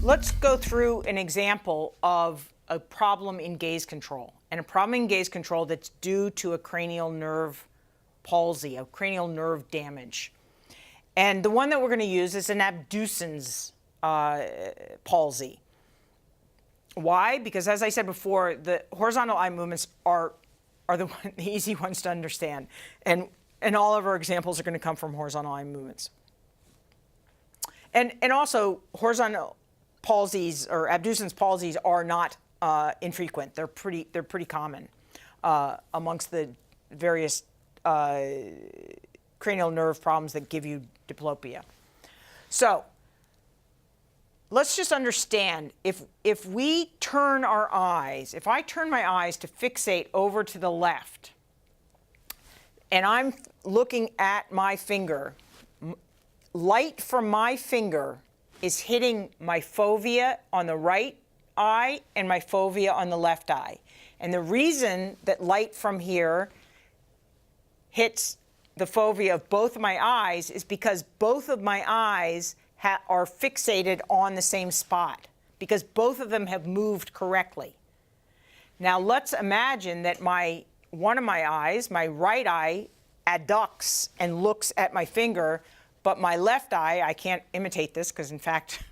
Let's go through an example of a problem in gaze control, and a problem in gaze control that's due to a cranial nerve palsy, a cranial nerve damage. And the one that we're going to use is an abducens palsy. Why? Because as I said before, the horizontal eye movements are the easy ones to understand. And all of our examples are going to come from horizontal eye movements. And also, horizontal palsies or abducens palsies are not infrequent. They're pretty common amongst the various cranial nerve problems that give you diplopia. So let's just understand, if we turn our eyes, if I turn my eyes to fixate over to the left, and I'm looking at my finger, light from my finger is hitting my fovea on the right eye and my fovea on the left eye. And the reason that light from here hits the fovea of both of my eyes is because both of my eyes are fixated on the same spot, because both of them have moved correctly. Now let's imagine that one of my eyes, my right eye, adducts and looks at my finger, but my left eye, I can't imitate this because in fact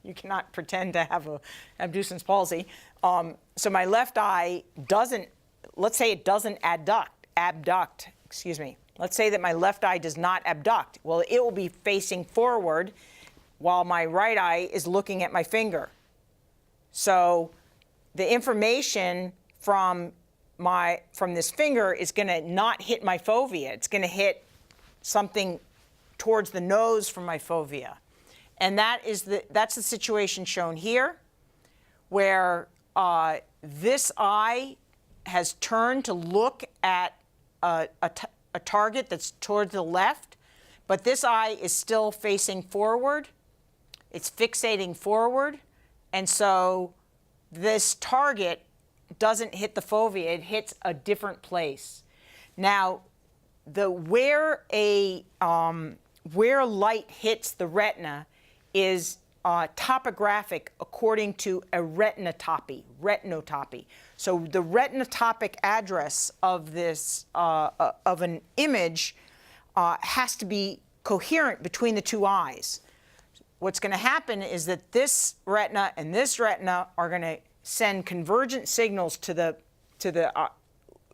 you cannot pretend to have an abducens palsy. So my left eye doesn't, let's say it doesn't abduct, excuse me. Let's say that my left eye does not abduct. Well, it will be facing forward while my right eye is looking at my finger. So the information from this finger is going to not hit my fovea. It's going to hit something towards the nose from my fovea. And that's the situation shown here, where this eye has turned to look at a target that's towards the left, but this eye is still facing forward. It's fixating forward, and so this target doesn't hit the fovea, it hits a different place. Now, where light hits the retina is topographic according to a retinotopy. So the retinotopic address of this of an image has to be coherent between the two eyes. What's going to happen is that this retina and this retina are going to send convergent signals to the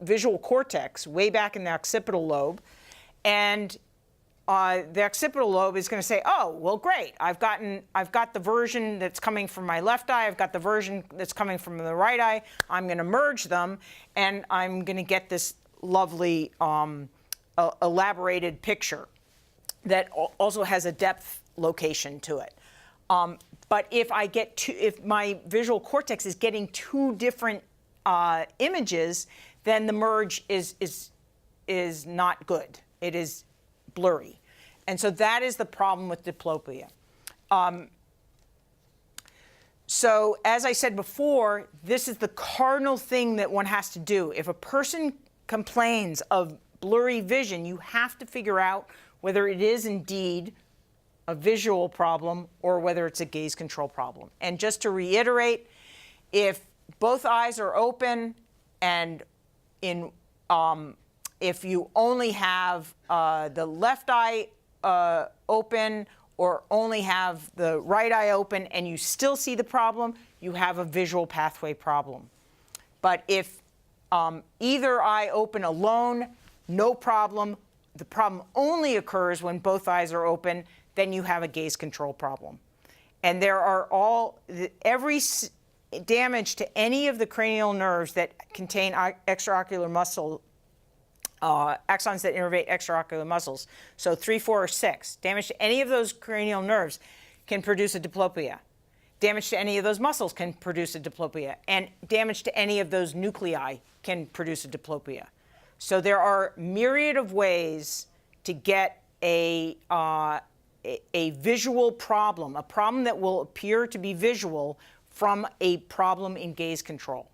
visual cortex way back in the occipital lobe, and the occipital lobe is going to say, oh, well, great. I've got the version that's coming from my left eye. I've got the version that's coming from the right eye. I'm going to merge them, and I'm going to get this lovely elaborated picture that also has a depth location to it. But if my visual cortex is getting two different images, then the merge is not good. It is blurry. And so that is the problem with diplopia. So as I said before, this is the cardinal thing that one has to do. If a person complains of blurry vision, you have to figure out whether it is indeed a visual problem or whether it's a gaze control problem. And just to reiterate, if both eyes are open and if you only have the left eye open or only have the right eye open and you still see the problem, you have a visual pathway problem. But if either eye open alone, no problem. The problem only occurs when both eyes are open, then you have a gaze control problem. And there are every damage to any of the cranial nerves that contain extraocular muscle, axons that innervate extraocular muscles, so 3, 4, or 6, damage to any of those cranial nerves can produce a diplopia. Damage to any of those muscles can produce a diplopia. And damage to any of those nuclei can produce a diplopia. So there are myriad of ways to get a visual problem, a problem that will appear to be visual from a problem in gaze control.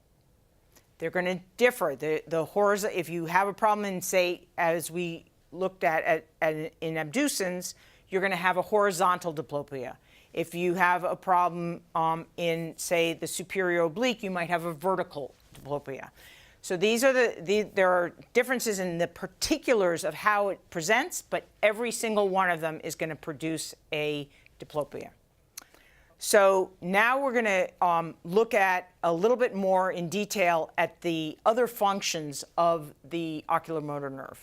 They're going to differ. If you have a problem in, say, as we looked at in abducens, you're going to have a horizontal diplopia. If you have a problem in, say, the superior oblique, you might have a vertical diplopia. So these are there are differences in the particulars of how it presents, but every single one of them is going to produce a diplopia. So now we're going to look at a little bit more in detail at the other functions of the oculomotor nerve.